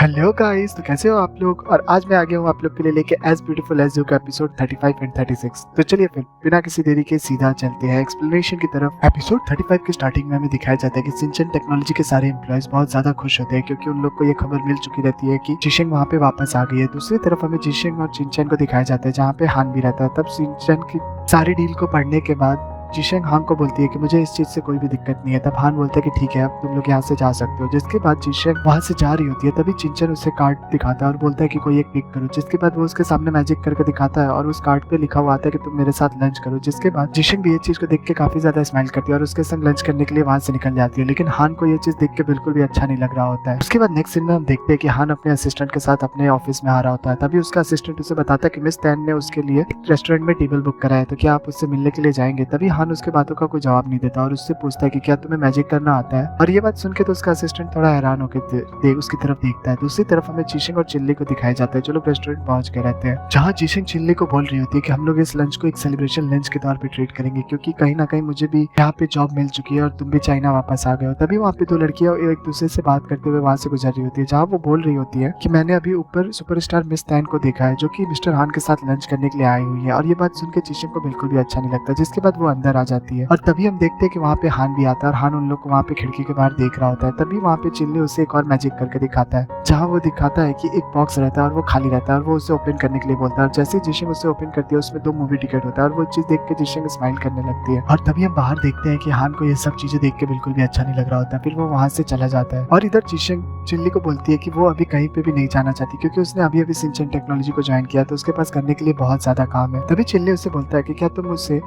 Hello guys, तो कैसे हो आप लोग। और आज मैं आ गया हूँ आप लोग के लिए लेके एज ब्यूटीफुल एज यू का एपिसोड 35 एंड 36। तो चलिए फिर बिना किसी देरी के सीधा चलते हैं एक्सप्लेनेशन की तरफ। एपिसोड 35 की स्टार्टिंग में हमें दिखाया जाता है कि शिनचैन टेक्नोलॉजी के सारे एम्प्लॉयज बहुत ज्यादा खुश होते हैं क्योंकि उन लोग को ये खबर मिल चुकी रहती है कि जिशेंग वहाँ पे वापस आ गई है। दूसरी तरफ हमें जिशेंग और शिनचैन को दिखाया जाता है जहाँ पे हान भी रहता है। तब शिनचैन की सारी डील को पढ़ने के बाद जिशेंग हान को बोलती है कि मुझे इस चीज से कोई भी दिक्कत नहीं है। तब हान बोलता है कि ठीक है, अब तुम लोग यहाँ से जा सकते हो। जिसके बाद जिशेंग वहां से जा रही होती है तभी शिनचैन उसे कार्ड दिखाता है और बोलता है कि कोई एक पिक करो। जिसके बाद वो उसके सामने मैजिक करके दिखाता है और उस कार्ड पे लिखा हुआ आता है कि तुम मेरे साथ लंच करो। जिसके बाद जिशेंग भी ये चीज को देख के काफी ज्यादा स्माइल करती है और उसके संग लंच करने के लिए वहां से निकल जाती है। लेकिन हान को ये चीज देख के बिल्कुल भी अच्छा नहीं लग रहा होता है। उसके बाद नेक्स्ट सीन में हम देखते हैं कि हान अपने असिस्टेंट के साथ अपने ऑफिस में आ रहा होता है। तभी उसका असिस्टेंट उसे बताता है कि मिस तैन ने उसके लिए एक रेस्टोरेंट में टेबल बुक करा है, तो क्या आप उससे मिलने के लिए जाएंगे। तभी हान उसके बातों का कोई जवाब नहीं देता और उससे पूछता है कि क्या तुम्हें मैजिक करना आता है। और ये बात सुन के तो उसका असिस्टेंट थोड़ा हैरान होकर उसकी तरफ देखता है। दूसरी तरफ हमें जिशेंग और चिल्ली को दिखाया जाता है जो लोग रेस्टोरेंट पहुंच गए रहते हैं, जहाँ जिशेंग चिल्ली को बोल रही होती है कि हम लोग इस लंच को एक सेलिब्रेशन लंच के तौर पे ट्रीट करेंगे क्योंकि कहीं ना कहीं मुझे भी यहाँ पे जॉब मिल चुकी है और तुम भी चाइना वापस आ गए हो। तभी वहाँ पे दो लड़कियां एक दूसरे से बात करते हुए वहां से गुजर रही होती है, जहाँ वो बोल रही होती है कि मैंने अभी ऊपर सुपरस्टार मिस तैन को देखा है जो कि मिस्टर हान के साथ लंच करने के लिए आई हुई है। और ये बात सुन के जिशेंग को बिल्कुल भी अच्छा नहीं लगता। जिसके बाद वो अंदर आ जाती है और तभी हम देखते हैं कि वहाँ पे हान भी आता है और हान उन लोग को वहाँ पे खिड़की के बाहर देख रहा होता है। तभी वहाँ पे चिल्ली उसे एक और मैजिक करके दिखाता है, जहाँ वो दिखाता है कि एक बॉक्स रहता है और वो खाली रहता है और वो उसे ओपन करने के लिए बोलता है। और जैसे जिशेंग उसे ओपन करती है उसमें 2 मूवी टिकट होता है और वो चीज देख के जिशेंग स्माइल करने लगती है। और तभी हम बाहर देखते हैं कि हान को ये सब चीजें देख के बिल्कुल भी अच्छा नहीं लग रहा होता है। फिर वो वहाँ से चला जाता है और इधर जिशेंग चिल्ली को बोलती है कि वो अभी कहीं पे भी नहीं जाना चाहती क्योंकि उसने अभी अभी शिनचैन टेक्नोलॉजी को ज्वाइन किया तो उसके पास करने के लिए बहुत ज्यादा काम है। तभी चिल्ली उससे बोलता है कि क्या तुम मुझसे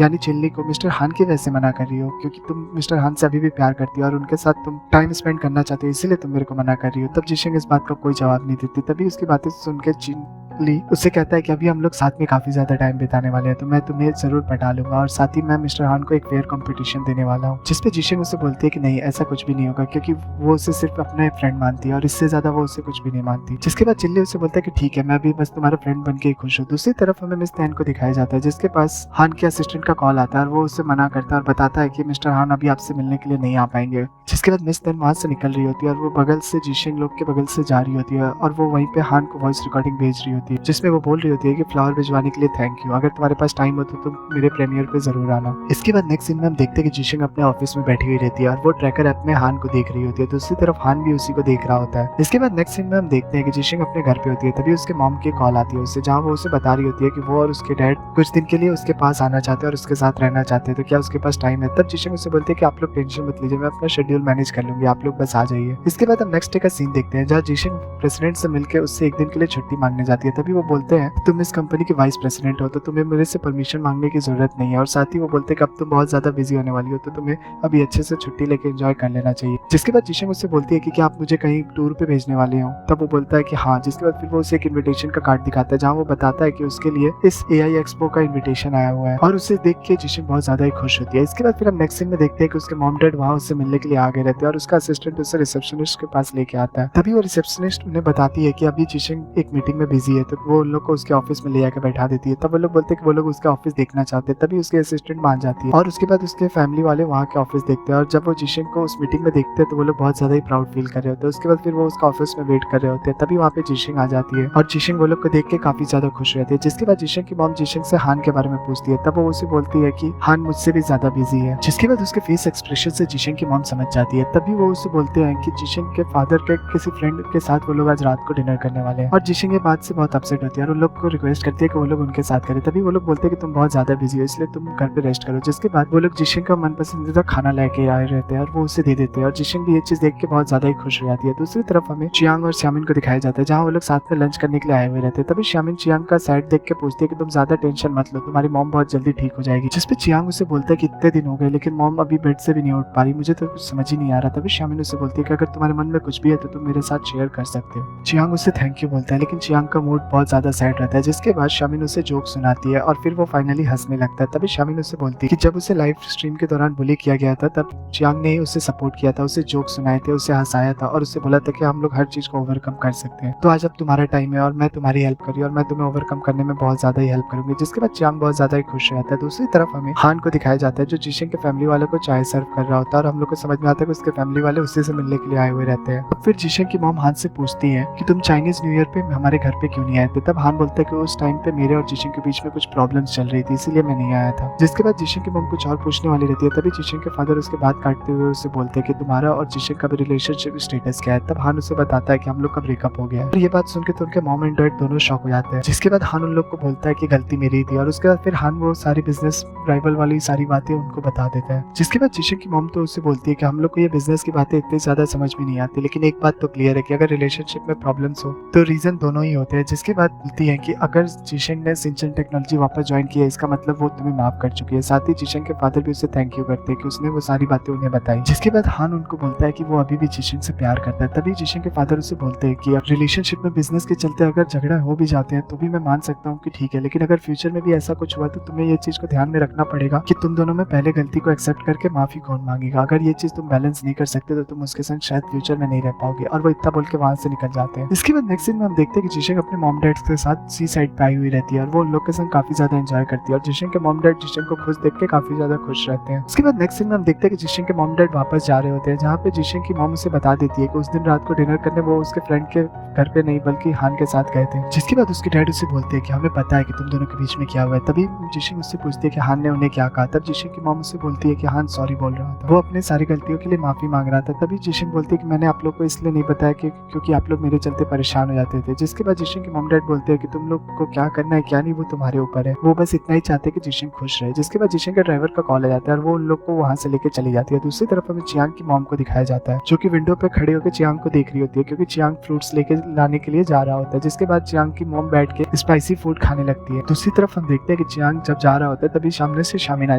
यानी चिल्ली को मिस्टर हान की वजह से मना कर रही हो क्योंकि तुम मिस्टर हान से अभी भी प्यार करती हो और उनके साथ तुम टाइम स्पेंड करना चाहते हो, इसीलिए तुम मेरे को मना कर रही हो। तब जिशेंग इस बात का कोई जवाब नहीं देती। तभी उसकी बातें सुन के चिल्ली उससे कहता है कि अभी हम लोग साथ में काफी ज्यादा टाइम बिताने वाले हैं तो मैं तुम्हें जरूर पटा लूंगा और साथ ही मैं मिस्टर हान को एक फेयर कंपटीशन देने वाला हूँ। जिसपे जिशेंग उसे बोलती है कि नहीं, ऐसा कुछ भी नहीं होगा क्योंकि वो उसे सिर्फ अपना फ्रेंड मानती है और इससे ज्यादा वो उसे कुछ भी नहीं मानती। जिसके बाद चिल्ली उसे बोलता है कि ठीक है, मैं भी बस तुम्हारा फ्रेंड बन के ही खुश हूँ। दूसरी तरफ हमें मिस तैन को दिखाया जाता है जिसके पास हान के असिस्टेंट का कॉल आता है और वो उससे मना करता है और बताता है कि मिस्टर हान अभी आपसे मिलने के लिए नहीं आ पाएंगे। जिसके बाद मिस तैन वहां से निकल रही होती है और वो बगल से जिशेंग लोग के बगल से जा रही होती है और वो वहीं पे हान को वॉइस रिकॉर्डिंग भेज रही होती है जिसमें वो बोल रही होती है कि फ्लावर भिजवाने के लिए थैंक यू, अगर तुम्हारे पास टाइम हो तो तुम मेरे प्रीमियर पे जरूर आना। इसके बाद नेक्स्ट सीन में हम देखते हैं कि जिशेंग अपने ऑफिस में बैठी हुई रहती है और वो ट्रैकर ऐप में हान को देख रही होती है। दूसरी तरफ हान भी उसी को देख रहा होता है। इसके बाद नेक्स्ट सीन में हम देखते हैं कि जिशेंग अपने घर पे होती है। तभी उसके मॉम की कॉल आती है उससे, जहाँ वो उसे बता रही होती है कि वो और उसके डैड कुछ दिन के लिए उसके पास आना चाहते हैं और उसके साथ रहना चाहते हैं, तो क्या उसके पास टाइम है। तब जिशेंग उससे बोलते हैं कि आप लोग टेंशन मत लीजिए, मैं अपना शेड्यूल मैनेज कर लूंगी, आप लोग बस आ जाइए। इसके बाद हम नेक्स्ट डे का सीन देखते हैं जहाँ जिशेंग प्रेसिडेंट से मिलकर उससे एक दिन के लिए छुट्टी मांगने जाती है। तभी वो बोलते हैं तुम इस कंपनी की वाइस प्रेसिडेंट हो तो तुम्हें मेरे से परमिशन मांगने की जरूरत नहीं है और साथ ही वो बोलते हैं कि अब तुम बहुत ज्यादा बिजी होने वाली हो तो तुम्हें अभी अच्छे से छुट्टी लेके एंजॉय कर लेना चाहिए। जिसके बाद जिशेंग उससे बोलती है कि क्या आप मुझे कहीं टूर पे भेजने वाले हो। तब वो बोलता है कि हाँ। जिसके बाद फिर वो उसे एक इन्विटेशन का कार्ड दिखाता है जहाँ वो बताता है कि उसके लिए इस AI एक्सपो का इन्विटेशन आया हुआ है और उसे देख के जिशेंग बहुत ज्यादा ही खुश होती है। इसके बाद फिर हम नेक्स्ट सीन में देखते हैं कि उसके मॉम डैड वहाँ उससे मिलने के लिए आ गए रहते हैं और उसका असिस्टेंट उसे रिसेप्शनिस्ट के पास लेके आता है। तभी वो रिसेप्शनिस्ट उन्हें बताती है कि अभी जिशेंग एक मीटिंग में बिजी है तो वो उन लोग को उसके ऑफिस में ले आकर बैठा देती है। तब वो लोग बोलते हैं कि वो लोग उसका ऑफिस देखना चाहते हैं। तभी उसके असिस्टेंट मान जाती है और उसके बाद उसके फैमिली वाले वहाँ के ऑफिस देखते हैं और जब वो जिशेंग को उस मीटिंग में देखते हैं तो वो लोग बहुत ज्यादा ही प्राउड फील कर रहे होते हैं। उसके बाद फिर वो उसका ऑफिस में वेट कर रहे होते हैं। तभी वहाँ पे जिशेंग आ जाती है और जिशेंग वो लोग को देख के काफी ज्यादा खुश रहती है। जिसके बाद जिशेंग की मॉम जिशेंग से हान के बारे में पूछती है। तब वो उसे बोलती है कि हान मुझसे भी ज्यादा बिजी है। जिसके बाद उसके फेस एक्सप्रेशन से जिशेंग की मॉम समझ जाती है। तभी वो उसे बोलते हैं कि जिशेंग के फादर के किसी फ्रेंड के साथ वो लोग आज रात को डिनर करने वाले हैं और जिशेंग ये बात से बहुत अपसेट होती है और उन लोग को रिक्वेस्ट करती है कि वो लोग उनके साथ करें। तभी वो लोग बोलते हैं कि तुम बहुत ज्यादा बिजी हो इसलिए तुम घर पे रेस्ट करो। जिसके बाद वो लोग जिशेंग का मन पसंदीदा खाना लेके आए रहते हैं और वो उसे दे देते हैं और जिशेंग भी ये चीज देख के बहुत ज्यादा ही खुश हो जाती है। दूसरी तरफ हमें चियांग और श्यामिन को दिखाया जाता है जहाँ वो लोग साथ में लंच करने के लिए आए हुए रहते हैं। तभी श्यामिन चियांग का साइड देख के पूछती है कि तुम ज्यादा टेंशन मत लो, तुम्हारी मॉम बहुत जल्दी ठीक हो जाएगी। जिसपे चियांग उसे बोलता है कि इतने दिन हो गए लेकिन मॉम अभी बेड से भी नहीं उठ पा रही, मुझे तो कुछ समझ ही नहीं आ रहा। तभी श्यामिन उसे बोलती है कि अगर तुम्हारे मन में कुछ भी है तो तुम मेरे साथ शेयर कर सकते हो। चियांग उससे थैंक यू बोलता है लेकिन चियांग का मूड बहुत ज्यादा सैड रहता है। जिसके बाद शामिन उसे जोक सुनाती है और फिर वो फाइनली हंसने लगता है। तभी शामिन उसे बोलती है कि जब उसे लाइव स्ट्रीम के दौरान बुली किया गया था तब चियांग ने ही उसे सपोर्ट किया था, उसे जोक सुनाए थे, उसे हंसाया था और उसे बोला था कि हम लोग हर चीज को ओवरकम कर सकते हैं। तो आज अब तुम्हारा टाइम है और मैं तुम्हारी हेल्प करी और मैं तुम्हें ओवरकम करने में बहुत ज्यादा ही हेल्प करूंगी। जिसके बाद चियांग बहुत ज्यादा ही खुश रहता है। दूसरी तरफ हमें हान को दिखाया जाता है जो जिशिंग के फैमिली वालों को चाय सर्व कर रहा होता है और हम लोग को समझ में आता है कि उसके फैमिली वाले उसी से मिलने के लिए आए हुए रहते हैं। अब फिर जिशिंग की मॉम हान से पूछती है कि तुम चाइनीज न्यू ईयर पे हमारे घर पे क्यों नहीं आए थे। तब हान बोलता है कि उस टाइम पे मेरे और जिशिंग के बीच में कुछ प्रॉब्लम्स चल रही थी इसीलिए मैं नहीं आया था। जिसके बाद जिशिंग की मॉम कुछ और पूछने वाली रहती है। तभी जिशिंग के फादर उसके बात काटते हुए उसे बोलते हैं कि तुम्हारा और जिशिंग का रिलेशनशिप स्टेटस क्या है। तब हान उसे बताता है कि हम लोग का ब्रेकअप हो गया है। और ये बात सुनकर तो उनके मॉम एंड डैड दोनों शॉक हो जाते हैं। जिसके बाद हान उन लोग को बोलता है कि गलती मेरी थी और उसके बाद फिर हान वो सारी बिजनेस राइवल वाली सारी बातें उनको बता देता है। जिसके बाद जिशिंग की मॉम तो उससे बोलती है कि हम लोग को ये बिजनेस की बातें इतनी ज्यादा समझ में नहीं आती, लेकिन एक बात तो क्लियर है कि अगर रिलेशनशिप में प्रॉब्लम्स हो तो रीजन दोनों ही होते हैं। जिसके बाद बोलती है कि अगर जिशिंग ने सिंचन टेक्नोलॉजी वापस ज्वाइन किया इसका मतलब वो तुम्हें माफ कर चुकी है। साथ ही जिशिंग के फादर भी उसे थैंक यू करते हैं कि उसने वो सारी बातें उन्हें बताई। जिसके बाद हान उनको बोलता है कि वो अभी भी जिशिंग से प्यार करता है। तभी जिशिंग के फादर उसे बोलते हैं कि रिलेशनशिप में बिजनेस के चलते अगर झगड़ा हो भी जाते हैं तो भी मैं मान सकता हूँ कि ठीक है, लेकिन अगर फ्यूचर में भी ऐसा कुछ हुआ तो तुम्हें ये चीज को ध्यान में रखना पड़ेगा कि तुम दोनों में पहले गलती को एक्सेप्ट करके माफी कौन मांगेगा। अगर ये चीज तुम बैलेंस नहीं कर सकते तो तुम उसके संग शायद फ्यूचर में नहीं रह पाओगे। और वो इतना बोल के वहां से निकल जाते हैं। इसके बाद नेक्स्ट सीन में हम देखते हैं कि जिशिंग अपने मॉम डैड के साथ सी साइड पे आई हुई रहती है और वो उन लोग के संग काफी ज्यादा एंजॉय करती है और जिशिंग के मॉम डैड जिशिंग को खुश देख के काफी ज्यादा खुश रहते हैं। उसके बाद नेक्स्ट सीन में हम देखते हैं कि जिशिंग के मॉम डैड वापस जा रहे होते हैं, जहाँ पे जिशिंग की मॉम उसे बता देती है कि उस दिन रात को डिनर करने वो उसके फ्रेंड के घर पे नहीं बल्कि हान के साथ गए थे। जिसके बाद उसके डैड उसे बोलते हैं कि हमें पता है कि तुम दोनों के बीच में क्या हुआ है। तभी जिशिंग उससे पूछती है कि हान ने उन्हें क्या कहा। तब जिशिंग की मॉम उससे बोलती है कि हान सॉरी बोल रहा था, वो अपने सारी गलतियों के लिए माफी मांग रहा था। तभी जिशिंग बोलती है कि मैंने आप लोग को इसलिए नहीं बताया कि क्योंकि आप लोग मेरे चलते परेशान हो जाते थे। जिसके बाद जिशिंग के मॉम डैड बोलते हैं कि तुम लोग को क्या करना है क्या नहीं वो तुम्हारे ऊपर है, वो बस इतना ही चाहते हैं कि जिशिंग खुश रहे। जिसके बाद जिशिंग के ड्राइवर का कॉल आ जाता है और वो उन लोग को वहां से लेके चली जाती है। दूसरी तरफ हमें चियांग की मॉम को दिखाया जाता है जो कि विंडो पे खड़े होकर चियांग को देख रही होती है क्योंकि चियांग फ्रूट्स लेके लाने के लिए जा रहा होता है। जिसके बाद चियांग की मॉम बैठ के स्पाइसी फूड खाने लगती है। दूसरी तरफ हम देखते हैं कि चियांग जब जा रहा होता है तभी सामने से शामिन आ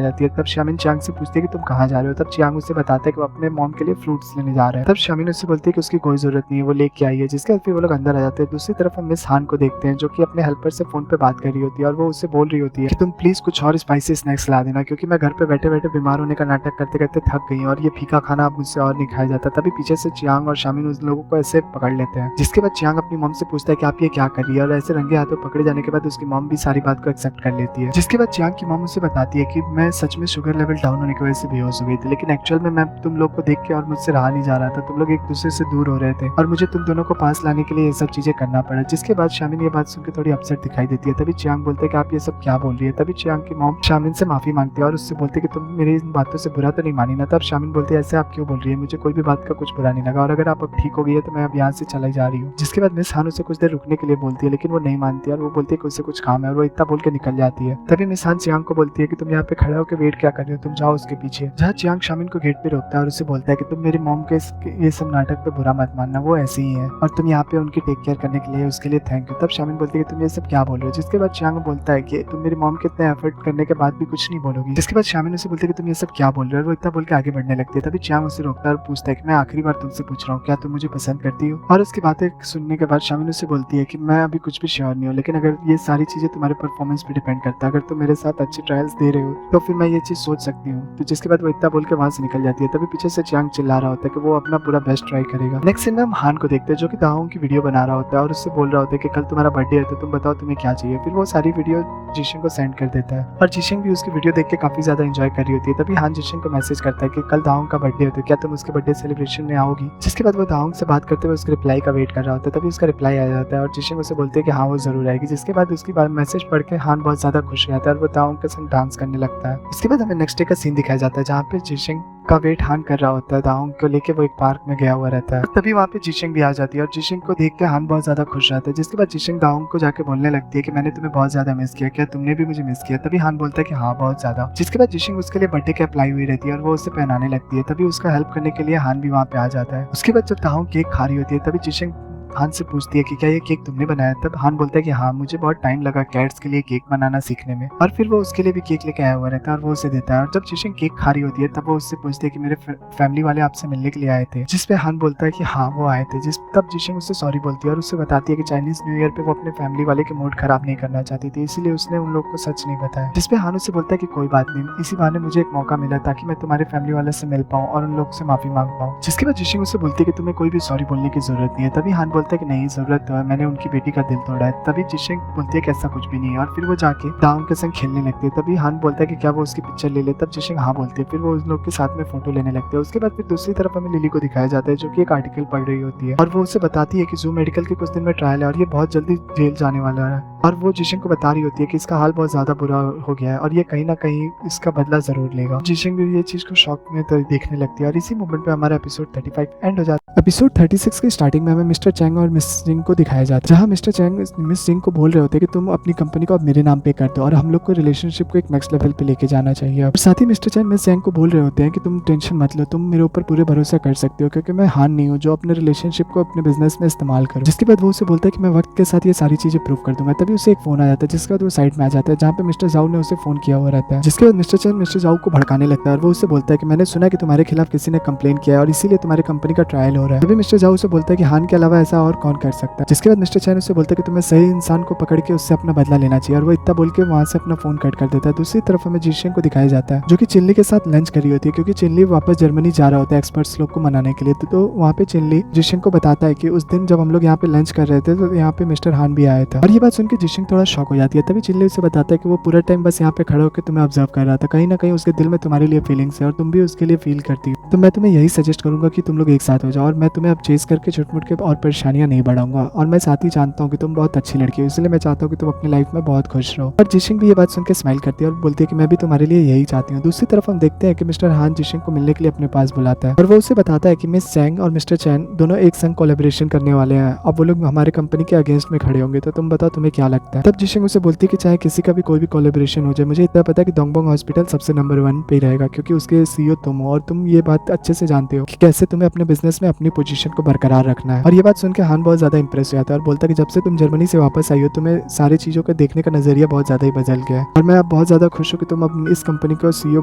जाती है। तब शामिन चियांग से पूछती है कि तुम कहाँ जा रहे हो। तब चियांग उसे बताता है कि वो अपने मॉम के लिए फ्रूट्स लेने जा रहा है। तब शामिन उससे बोलती है कि उसकी कोई जरूरत नहीं है, वो लेके आई है। जिसके बाद फिर वो लोग अंदर आ जाते हैं। दूसरी तरफ हम मिस हान को देखते हैं जो कि अपने हेल्पर से फोन पे बात कर रही होती है और वो उससे बोल रही होती है कि तुम प्लीज कुछ और स्पाइसी स्नैक्स ला देना क्योंकि मैं घर पे बैठे बैठे बीमार होने का नाटक करते करते थक गई हूँ और ये फीका खाना अब मुझसे और नहीं खाया जाता। तभी पीछे से चियांग और शामिन उस लोगों को ऐसे पकड़ लेते हैं। जिसके बाद चियांग अपनी मॉम से पूछता है कि आप ये क्या कर रही है और ऐसे रंगे हाथों पकड़े जाने के बाद उसकी मॉम भी सारी बात को एक्सेप्ट कर लेती है। जिसके बाद चियांग की मॉम उसे बताती है कि मैं सच में शुगर लेवल डाउन होने की वजह से बेहोश हो गई थी, लेकिन एक्चुअल में मैं तुम लोग को देख के और मुझसे रहा नहीं जा रहा था। तुम लोग एक दूसरे से दूर हो रहे थे और मुझे तुम दोनों को पास लाने के लिए ये सब चीजें करना पड़ा। जिसके बाद शामिन ये बात सुनकर थोड़ी अपसेट दिखाई देती है। तभी चियांग बोलते हैं कि आप ये सब क्या बोल रही है। तभी चियांग की मॉम शामिन से माफी मांगती है और उससे बोलती है कि तुम मेरी इन बातों से बुरा तो नहीं मानी ना। तब शामिन बोलती है ऐसे आप क्यों बोल रही है, मुझे कोई भी बात का कुछ बुरा नहीं लगा और अगर आप अब ठीक हो गई है तो मैं अब यहाँ से चला जा रही हूँ। जिसके बाद मिस हान उसे कुछ देर रुकने के लिए बोलती है लेकिन वो नहीं मानती और वो बोलती है कि उसे कुछ काम है और वो इतना बोल के निकल जाती है। तभी मिस हान चियांग को बोलती है कि तुम यहाँ पे खड़े होकर वेट क्या कर रहे हो, तुम जाओ उसके पीछे। जहाँ चियांग शामिन को गेट पे रोकता है और उसे बोलता है कि तुम मेरी मॉम के ये सब नाटक पे बुरा मत मानना, वो ऐसी ही है और तुम यहाँ पे उनकी टेक केयर करने के लिए उसके लिए थैंक यू। तब शामिन बोलती है कि तुम ये सब क्या बोल रहे हो। जिसके बाद चियांग बोलता है कि तुम मेरी मॉम के इतने एफर्ट करने के बाद भी कुछ नहीं बोलोगी। जिसके बाद शामिन उसे बोलती है कि तुम ये सब क्या बोल रहे हो और वो इतना बोल के आगे बढ़ने लगती है। तभी चियांग उसे रोकता है और पूछता है कि मैं आखिरी बार तुमसे पूछ रहा हूँ क्या तुम मुझे पसंद करती हो। और उसकी बातें सुनने के बाद शामिन उसे बोलती है कि मैं अभी कुछ भी श्योर नहीं हूँ, लेकिन अगर ये सारी चीजें तुम्हारे परफॉर्मेंस पे डिपेंड करता है, अगर तुम मेरे साथ अच्छे ट्रायल्स दे रहे हो तो फिर मैं ये चीज सोच सकती हूँ। तो जिसके बाद वो इतना बोल के वहां से निकल जाती है। तभी पीछे से चियांग चिल्ला रहा होता है कि वो अपना पूरा बेस्ट ट्राई करेगा। नेक्स्ट सीन में हम हान को देखते हैं जो कि दाहोंग की वीडियो बना रहा होता है और उससे बोल रहा होता है कि कल तुम्हारा बर्थडे है तो तुम बताओ तुम्हें क्या चाहिए। फिर वो सारी वीडियो जिशिंग को सेंड कर देता है और जिशिंग भी उसकी वीडियो देख के काफी ज्यादा एंजॉय कर रही होती है। तभी हान जिशिंग को मैसेज करता है कि कल दाहोंग का बर्थडे है तो क्या तुम उसके बर्थडे सेलिब्रेशन में आओगी। जिसके बाद वो दाहोंग से बात करते हुए उसके रिप्लाई का वेट कर रहा होता है। तभी उसका रिप्लाई आ जाता है और जिशिंग उसे बोलते हैं कि हाँ वो जरूर आएगी। जिसके बाद उसकी मैसेज पढ़ के हान बहुत ज्यादा खुश रहता है और वो दाहोंग के संग डांस करने लगता है। इसके बाद हमें नेक्स्ट डे का सीन दिखाया जाता है जहाँ पे जिशिंग का वेट हान कर रहा होता है। दाहोंग को लेके वो एक पार्क में गया हुआ रहता है। तभी वहाँ पे जिशिंग भी आ जाती है और जिशिंग को देख के हान बहुत ज्यादा खुश रहता है। जिसके बाद जिशिंग दाहोंग को जाके बोलने लगती है कि मैंने तुम्हें बहुत ज्यादा मिस किया, क्या तुमने भी मुझे मिस किया। तभी हान बोलता है कि हाँ बहुत ज्यादा। जिसके बाद जिशिंग उसके लिए बर्थडे कैप लाई हुई रहती है और वो उसे पहनाने लगती है। तभी उसका हेल्प करने के लिए हान भी वहाँ पे आ जाता है। उसके बाद जब दाहोंग केक खा रही होती है तभी जिशिंग हान से पूछती है कि क्या ये केक तुमने बनाया? तब हान बोलता है कि हाँ, मुझे बहुत टाइम लगा कैट्स के लिए केक बनाना सीखने में। और फिर वो उसके लिए भी केक लेके आया हुआ रहता है और वो उसे देता है। और जब जिशिंग केक खा रही होती है तब वो उससे पूछती है कि मेरे फैमिली वाले आपसे मिलने के लिए आए थे, जिसपे हान बोलता है कि हाँ वो आए थे। तब जिशिंग उससे सॉरी बोलती है और उससे बताती है कि चाइनीज न्यू ईयर पे वो अपने फैमिली वाले के मूड खराब नहीं करना चाहती थी, इसीलिए उसने उन लोग को सच नहीं बताया। जिसपे हान उससे बोलता है कि कोई बात नहीं, इसी बहाने मुझे एक मौका मिला ताकि मैं तुम्हारे फैमिली वाले से मिल पाऊँ और उन लोग से माफी मांग पाऊँ। जिसके बाद जिशिंग उससे बोलती है कि तुम्हें कोई भी सॉरी बोलने की जरूरत नहीं है। तभी हान बोलता है कि नहीं, जरूरत तो है, मैंने उनकी बेटी का दिल तोड़ा है। तभी जिशिंग बोलती है कि ऐसा कुछ भी नहीं है और फिर वो जाके दांग के संग खेलने लगती है। तभी हान बोलता है कि क्या वो उसकी पिक्चर ले ले? तब जिशिंग हाँ बोलती है। फिर वो उस लोग के साथ में फोटो लेने लगते हैं। उसके बाद फिर दूसरी तरफ हमें लिली को दिखाया जाता है जो कि एक आर्टिकल पढ़ रही होती है और वो उसे बताती है कि जू मेडिकल के कुछ दिन में ट्रायल है और ये बहुत जल्दी जेल जाने वाला है। और वो जिशिंग को बता रही होती है कि इसका हाल बहुत ज्यादा बुरा हो गया है और ये कहीं ना कहीं इसका बदला जरूर लेगा। जिशिंग भी ये चीज को शॉक में देखने लगती है और इसी मोमेंट पे हमारा एपिसोड 35 एंड हो जाता है। एपिसोड 36 की स्टार्टिंग में हमें मिस्टर चैंग और मिस जिंग को दिखाया जाता है, जहाँ मिस्टर चैंग मिस जिंग को बोल रहे होते हैं कि तुम अपनी कंपनी को अब मेरे नाम पे कर दो और हम लोग को रिलेशनशिप को एक नेक्स्ट लेवल पे लेके जाना चाहिए। और साथ ही मिस्टर चैंग मिस जिंग को बोल रहे होते हैं कि तुम टेंशन मत लो, तुम मेरे ऊपर पूरे भरोसा कर सकते हो क्योंकि मैं हान नहीं हूँ जो अपने रिलेशनशिप को अपने बिजनेस में इस्तेमाल करूँ। जिसके बाद वो उसे बोलता है कि मैं वक्त के साथ ये सारी चीजें प्रूव कर दूंगा। तभी उसे एक फोन आ जाता है जिसके बाद वो साइड में आ जाता है जहाँ पे मिस्टर जाओ ने उसे फोन किया हुआ रहता है। जिसके बाद मिस्टर चैंग मिस्टर जाओ को भड़काने लगता है और वो उससे बोलता है कि मैंने सुना कि तुम्हारे खिलाफ किसी ने कंप्लेन किया है और इसीलिए तुम्हारी कंपनी का ट्रायल हो रहा है। तभी मिस्टर जाओ उसे बोलता है कि हान के अलावा ऐसा और कौन कर सकता है। जिसके बाद मिस्टर चैन उससे बोलता है कि तुम्हें सही इंसान को पकड़ के उससे अपना बदला लेना चाहिए और वो इतना बोल के वहाँ से अपना फोन कट कर देता है। दूसरी तरफ हमें जिशिंग को दिखाया जाता है जो कि चिनली के साथ लंच करी होती है क्योंकि चिनली वापस जर्मनी जा रहा होता है एक्सपर्ट्स लोग को मनाने के लिए। तो वहाँ पे चिनली जिशिंग को बताता है कि उस दिन जब हम लोग यहाँ पे लंच कर रहे थे तो यहाँ पे मिस्टर हान भी आया था। और ये बात सुनकर जिशिंग थोड़ा शॉक हो जाती है। तभी चिनली उसे बताता है कि वो पूरा टाइम बस यहाँ पे खड़ा होकर तुम्हें ऑब्जर्व कर रहा था, कहीं ना कहीं उसके दिल में तुम्हारे लिए फीलिंग्स है और तुम भी उसके लिए फील करती हो। तो मैं तुम्हें यही सजेस्ट करूंगा कि तुम लोग एक साथ हो जाओ और मैं तुम्हें अब चेस करके छुटमुट के और परेशानियां नहीं बढ़ाऊंगा और मैं साथ ही जानता हूँ कि तुम बहुत अच्छी लड़की हो, इसलिए मैं चाहता हूँ कि तुम अपनी लाइफ में बहुत खुश रहो। और जिशिंग भी ये बात सुनकर स्माइल करती है और बोलती है कि मैं भी तुम्हारे लिए यही चाहती हूँ। दूसरी तरफ हम देखते हैं कि मिस्टर हान जिशिंग को मिलने के लिए अपने पास बुलाता है और वो उसे बताता है कि मिस चैंग और मिस्टर चैन दोनों एक संग कोलैबोरेशन करने वाले हैं। अब वो लोग हमारे कंपनी के अगेंस्ट में खड़े होंगे, तो तुम बताओ तुम्हें क्या लगता है। तब जिशिंग उसे बोलती है कि चाहे किसी का भी कोई भी कोलैबोरेशन हो जाए, मुझे इतना पता है कि डोंगबोंग हॉस्पिटल सबसे नंबर 1 पे रहेगा क्योंकि उसके सीईओ तुम हो और तुम ये बात अच्छे से जानते हो कि कैसे तुम्हें अपने बिजनेस में अपनी पोजीशन को बरकरार रखना है। और ये बात सुनकर हान बहुत ज्यादा इंप्रेस हो जाता है और बोलता है कि जब से तुम जर्मनी से वापस आई हो तुम्हें सारी चीजों को देखने का नजरिया बहुत ज्यादा ही बदल गया है और मैं अब बहुत ज्यादा खुश हूँ कि तुम अब इस कंपनी को सीईओ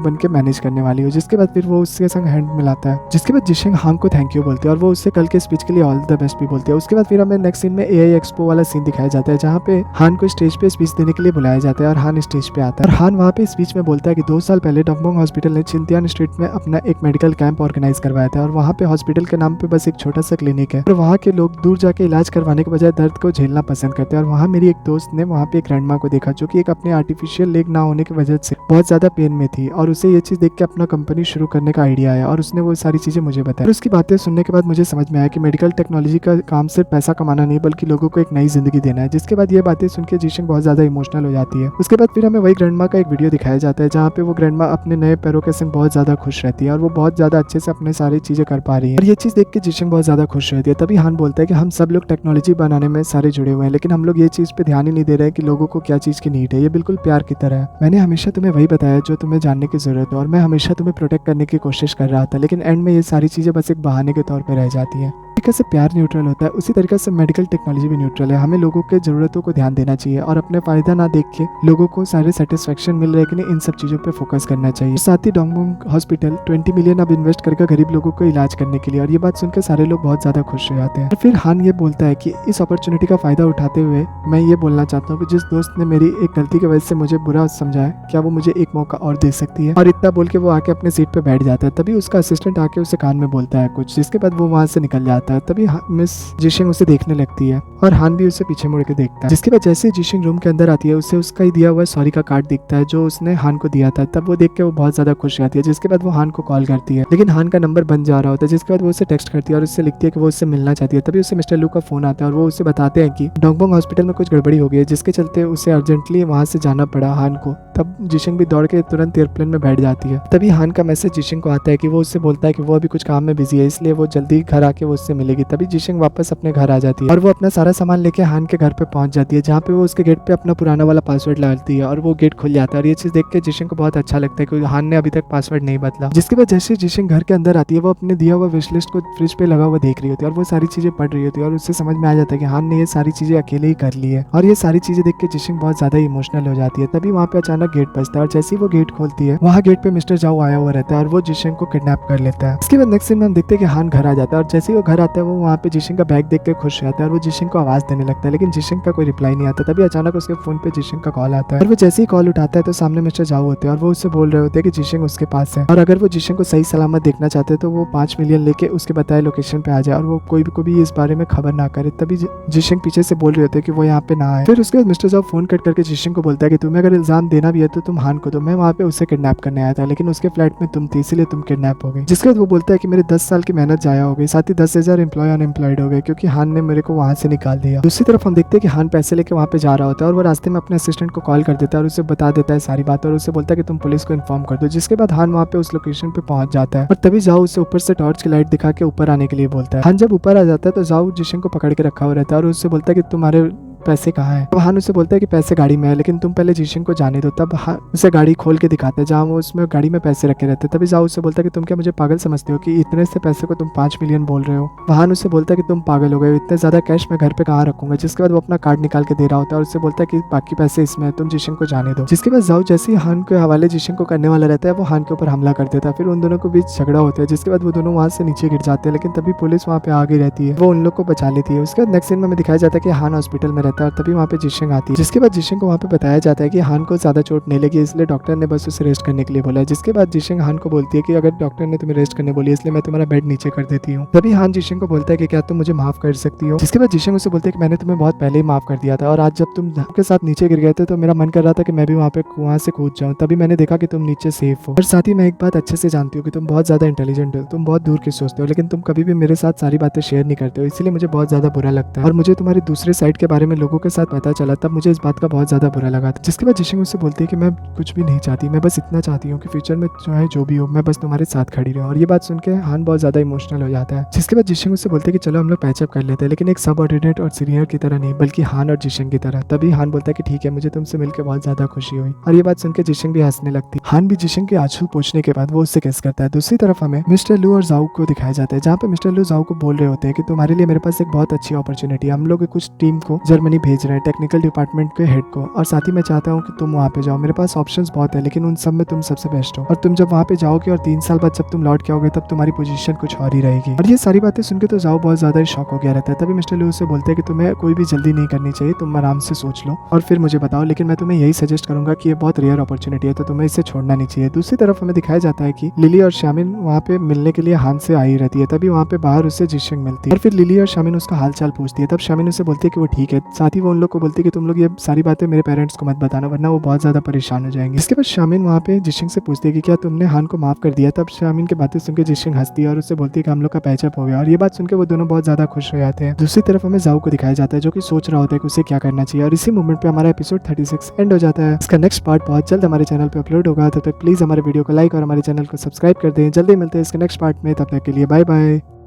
बन के मैनेज करने वाली हो। जिसके बाद फिर वो उसके संग हैंड मिलाता है। जिसके बाद जिशिंग हान को थैंक यू बोलती है और वो उससे कल के स्पीच के लिए ऑल द बेस्ट भी बोलती है। उसके बाद फिर हमें नेक्स्ट सीन में एआई एक्सपो वाला सीन दिखाया जाता है जहाँ पे हान को स्टेज पे स्पीच देने के लिए बुलाया जाता है और हान स्टेज पे आता है और हान वहाँ पे स्पीच में बोलता है कि 2 साल पहले डोंगबोंग हॉस्पिटल ने चिंतियान स्ट्रीट में अपना एक मेडिकल कैंप ऑर्गेनाइज करवाया था और वहाँ पे हॉस्पिटल के नाम पे बस एक छोटा सा क्लिनिक है और वहाँ के लोग दूर जाके इलाज करवाने के बजाय दर्द को झेलना पसंद करते हैं। और वहाँ मेरी एक दोस्त ने वहाँ पे एक ग्रैंडमा को देखा जो कि एक अपने आर्टिफिशियल लेग ना होने की वजह से बहुत ज्यादा पेन में थी और उसे ये चीज देख के अपना कंपनी शुरू करने का आइडिया आया और उसने वो सारी चीजें मुझे बताई। और उसकी बातें सुनने के बाद मुझे समझ में आया कि मेडिकल टेक्नोलॉजी का काम सिर्फ पैसा कमाना नहीं बल्कि लोगों को एक नई जिंदगी देना है। जिसके बाद ये बातें सुनकर जिशिंग बहुत ज्यादा इमोशनल हो जाती है। उसके बाद फिर हमें वही ग्रैंडमा का एक वीडियो दिखाया जाता है जहाँ पे वो ग्रैंडमा अपने नए पैरों के संग बहुत ज्यादा खुश रहती है और वो बहुत ज्यादा अच्छे से अपने सारी चीजें कर पा रही है और ये चीज देख के जिशिंग बहुत ज्यादा खुश रहती है। तभी हान बोलता है कि हम सब लोग टेक्नोलॉजी बनाने में सारे जुड़े हुए हैं लेकिन हम लोग ये चीज पे ध्यान ही नहीं दे रहे हैं कि लोगों को क्या चीज की नीड है। ये बिल्कुल प्यार की तरह है। मैंने हमेशा तुम्हें वही बताया जो तुम्हें जानने की जरूरत है और मैं हमेशा तुम्हें प्रोटेक्ट करने की कोशिश कर रहा था लेकिन एंड में ये सारी चीजें बस एक बहाने के तौर पर रह जाती है। तरीके से प्यार न्यूट्रल होता है उसी तरीके से मेडिकल टेक्नोलॉजी भी न्यूट्रल है। हमें लोगों के जरूरतों को ध्यान देना चाहिए और अपने फायदा ना देख के लोगों को सारे सेटिस्फेक्शन मिल रहे हैं कि नहीं इन सब चीजों पे फोकस करना चाहिए। साथ ही डोंगबोंग हॉस्पिटल 20 मिलियन अब इन्वेस्ट करके गरीब लोगों को इलाज करने के लिए और ये बात सुनकर सारे लोग बहुत ज्यादा खुश हो जाते हैं। और फिर हान ये बोलता है कि इस अपॉर्चुनिटी का फायदा उठाते हुए मैं ये बोलना चाहता हूँ कि जिस दोस्त ने मेरी एक गलती की वजह से मुझे बुरा समझा है क्या वो मुझे एक मौका और दे सकती है। और इतना बोल के वो आके अपने सीट पे बैठ जाता है। तभी उसका असिस्टेंट आके उसे कान में बोलता है कुछ जिसके बाद वो वहां से निकल जाता है। तभी मिस जिशिंग उसे देखने लगती है और हान भी उसे पीछे मुड़ के देखता है। जिसके बाद जैसे जिशिंग रूम के अंदर आती है उसे उसका ही दिया हुआ सॉरी का कार्ड दिखता है जो उसने हान को दिया था। तब वो देख के वो बहुत ज्यादा खुश रहती है। जिसके बाद वो हान को कॉल करती है लेकिन हान का नंबर बंद जा रहा होता है। जिसके बाद वो उसे टेक्स्ट करती है और उससे लिखती है कि वो उससे मिलना चाहती है। तभी उसे मिस्टर लू का फोन आता है और वो उसे बताते हैं कि डोंगबोंग हॉस्पिटल में कुछ गड़बड़ी हो गई है जिसके चलते उसे अर्जेंटली वहां से जाना पड़ा हान को। तब जिशिंग भी दौड़ के तुरंत एयरप्लेन में बैठ जाती है। तभी हान का मैसेज जिशिंग को आता है कि वो उससे बोलता है कि वो अभी कुछ काम में बिजी है, इसलिए वो जल्दी घर आके वो उससे मिलेगी। तभी जिशिंग वापस अपने घर आ जाती है और वो अपना सारा सामान लेके हान के घर पे पहुंच जाती है, जहाँ पे वो उसके गेट पे अपना पुराना वाला पासवर्ड डालती है और वो गेट खुल जाता है। और ये चीज देख के जिशिंग को बहुत अच्छा लगता है कि हान ने अभी तक पासवर्ड नहीं बदला। जिसके बाद जैसे जिशिंग घर के अंदर आती है, वो अपने दिया हुआ विश लिस्ट को फ्रिज पे लगा हुआ देख रही होती है और वो सारी चीजें पढ़ रही होती है और उससे समझ में आ जाता है कि हान ने ये सारी चीजें अकेले ही कर ली है। और ये सारी चीजें देख के जिशिंग बहुत ज्यादा इमोशनल हो जाती है। तभी वहाँ पे अचानक गेट बजता है और जैसे ही वो गेट खोलती है, वहाँ गेट पे मिस्टर जाओ आया हुआ रहता है और वो जिशिंग को किडनैप कर लेता है। इसके बाद नेक्स्ट सीन में हम देखते हैं कि हान घर आ जाता है और जैसे ही वो घर आता है, वो वहाँ पे जिशिंग का बैग देख के खुश रहता है और वो जिशिंग को आवाज देने लगता है, लेकिन जिशिंग का कोई रिप्लाई नहीं आता। तभी अचानक उसके फोन पे जिशिंग का कॉल आता है और वो जैसे ही कॉल उठाता है तो सामने मिस्टर जाओ होते हैं और वो उससे बोल रहे होते हैं कि जिशिंग उसके पास है और अगर वो जिशिंग को सही सलामत देखना चाहते हैं तो वो 5 मिलियन लेके उसके बताए लोकेशन पे आ जाए और वो कोई भी इस बारे में खबर ना करे। तभी जिशिंग पीछे से बोल रहे होते हैं कि वो यहाँ पे ना आए। फिर उसके बाद मिस्टर जाओ फोन कट करके जिशिंग को बोलता है कि तुम्हें अगर इल्जाम देना भी है तो तुम हान को दो, मैं वहाँ पे उससे किडनैप करने आया था, लेकिन उसके फ्लैट में तुम थी इसीलिए तुम किडनैप हो गई। जिसके बाद वो बोलता है कि मेरे 10 साल की मेहनत जाया हो गई, साथ ही 10,000 एम्प्लॉय अनएम्प्लॉयड हो गए क्योंकि हान ने मेरे को वहाँ से निकाल दिया। दूसरी तरफ हम देखते हैं कि हान पैसे लेके वहाँ पे जा रहा होता है और वो रास्ते में अपने असिस्टेंट को कॉल कर देता है और उसे बता देता है सारी बात और उसे बोलता है कि तुम पुलिस को इन्फॉर्म कर दो। जिसके बाद हान वहाँ पे उस लोकेशन पे पहुंच जाता है और तभी जाओ उसे ऊपर से टॉर्च की लाइट दिखा के ऊपर आने के लिए बोलता है। हान जब ऊपर आ जाता है तो जाओ जिशिंग को पकड़ के रखा हुआ रहता है और उससे बोलता है कि तुम्हारे पैसे कहाँ है। हान उसे बोलता है कि पैसे गाड़ी में है, लेकिन तुम पहले जिशिंग को जाने दो। तब उसे गाड़ी खोल के दिखाता है जहाँ वो उसमें गाड़ी में पैसे रखे रहते हैं। तभी जाओ उससे बोलता है कि तुम क्या मुझे पागल समझते हो कि इतने से पैसे को तुम 5 मिलियन बोल रहे हो। हान उससे बोलता है कि तुम पागल हो गए, इतने ज्यादा कैश मैं घर पे कहाँ रखूंगा। जिसके बाद वो अपना कार्ड निकाल के दे रहा होता है और उससे बोलता है कि बाकी पैसे इसमें है, तुम जिशिंग को जाने दो। जिसके बाद जाओ जैसे ही हान के हवाले जिशिंग को करने वाला रहता है, वो हान के ऊपर हमला कर देता है। फिर उन दोनों के बीच झगड़ा होता है, जिसके बाद वो दोनों वहाँ से नीचे गिर जाते हैं, लेकिन तभी पुलिस वहाँ पे आ गई रहती है, वो उन लोग को बचा लेती है। उसके बाद नेक्स्ट सीन में हमें दिखाया जाता है कि हान हॉस्पिटल में रहता है और तभी वहाँ पे जिशिंग आती है। जिसके बाद जिशिंग को वहाँ पे बताया जाता है कि हान को ज्यादा चोट नहीं लगी, इसलिए डॉक्टर ने बस उसे रेस्ट करने के लिए बोला है। जिसके बाद जिशिंग हान को बोलती है कि अगर डॉक्टर ने तुम्हें रेस्ट करने बोली इसलिए मैं तुम्हारा बेड नीचे कर देती हूँ। तभी हान जिशिंग को बोलता है कि क्या तुम मुझे माफ कर सकती हो। जिसके बाद जिशिंग उसे बोलते है कि मैंने तुम्हें बहुत पहले ही माफ कर दिया था और आज जब तुम के साथ नीचे गिर गए थे तो मेरा मन कर रहा था कि मैं भी वहाँ पे कुआं से कूद जाऊँ। तभी मैंने देखा कि तुम नीचे सेफ हो और साथ ही मैं एक बात अच्छे से जानती हूँ कि तुम बहुत ज्यादा इंटेलिजेंट हो, तुम बहुत दूर की सोचते हो, लेकिन तुम कभी भी मेरे साथ सारी बातें शेयर नहीं करते हो, इसलिए मुझे बहुत ज्यादा बुरा लगता है। और मुझे तुम्हारी दूसरे साइड के बारे में लोगों के साथ पता चला तब मुझे इस बात का बहुत ज्यादा बुरा लगा था। जिसके बाद जिशिंग उससे बोलती है कि मैं कुछ भी नहीं चाहती, मैं बस इतना चाहती हूँ कि फ्यूचर में चाहे जो भी हो मैं बस तुम्हारे साथ खड़ी रहूं। और ये बात सुन के हान बहुत ज्यादा इमोशनल हो जाता है। जिसके बाद जिशिंग उससे बोलते है कि चलो हम लोग पैचअप कर लेते हैं, लेकिन एक सब ऑर्डिनेट और सीनियर की तरह नहीं, बल्कि हान और जिशिंग की तरह। तभी हान बोलता है कि ठीक है, मुझे तुमसे मिलकर बहुत ज्यादा खुशी हुई। और ये बात सुन के जिशिंग भी हंसने लगती। हान भी जिशिंग के आंसू पोंछने के बाद वो उससे किस करता है। दूसरी तरफ हमें मिस्टर लू और जाओ को दिखाया जाता है, जहाँ पे मिस्टर लू जाओ को बोल रहे होते हैं कि तुम्हारे लिए मेरे पास एक बहुत अच्छी अपॉर्चुनिटी है, हम लोग कुछ टीम को जर्मनी भेज रहे हैं, टेक्निकल डिपार्टमेंट के हेड को, और साथ ही मैं चाहता हूँ कि तुम वहाँ पे जाओ, मेरे पास ऑप्शंस बहुत है लेकिन उन सब में तुम सबसे बेस्ट हो, और तुम जब वहाँ पे जाओगे और 3 साल बाद जब तुम लौट के आओगे तब तुम्हारी पोजीशन कुछ और ही रहेगी। और ये सारी बातें सुनकर तो जाओ बहुत ज्यादा शॉक हो गया रहता है। तभी मिस्टर लू से बोलते हैं कि तुम्हें कोई भी जल्दी नहीं करनी चाहिए, तुम आराम से सोच लो और फिर मुझे बताओ, लेकिन मैं तुम्हें यही सजेस्ट करूंगा कि ये बहुत रेयर अपॉर्चुनिटी है तो तुम्हें इसे छोड़ना नहीं चाहिए। दूसरी तरफ हमें दिखाया जाता है कि लिली और शामिन वहाँ पे मिलने के लिए हान से आई रहती है। तभी वहाँ पे बाहर उससे जिशिंग मिलती है और फिर लिली और शामिन उसका हालचाल पूछती है। तब शामिन उसे बोलती है कि वो ठीक है, साथ ही वो उन लोग को बोलती है कि तुम लोग ये सारी बातें मेरे पेरेंट्स को मत बताना वरना वो बहुत ज्यादा परेशान हो जाएंगे। इसके बाद शामिन वहाँ पे जिशिंग से पूछती है कि क्या तुमने हान को माफ कर दिया। तब शामिन की बातें सुनकर जिशिंग हंसती है और उससे बोलती है कि हम लोग का पैचअप हो गया, और ये बात सुनकर वो दोनों बहुत ज्यादा खुश हो जाते हैं। दूसरी तरफ हमें जाओ को दिखाया जाता है जो कि सोच रहा होता है कि उसे क्या करना चाहिए, और इसी मोमेंट पे हमारा एपिसोड 36 एंड हो जाता है। इसका नेक्स्ट पार्ट बहुत जल्द हमारे चैनल पे अपलोड होगा, तब तक प्लीज हमारे वीडियो को लाइक और हमारे चैनल को सब्सक्राइब कर दें। जल्दी मिलते हैं इसके नेक्स्ट पार्ट में, तब तक के लिए बाय बाय।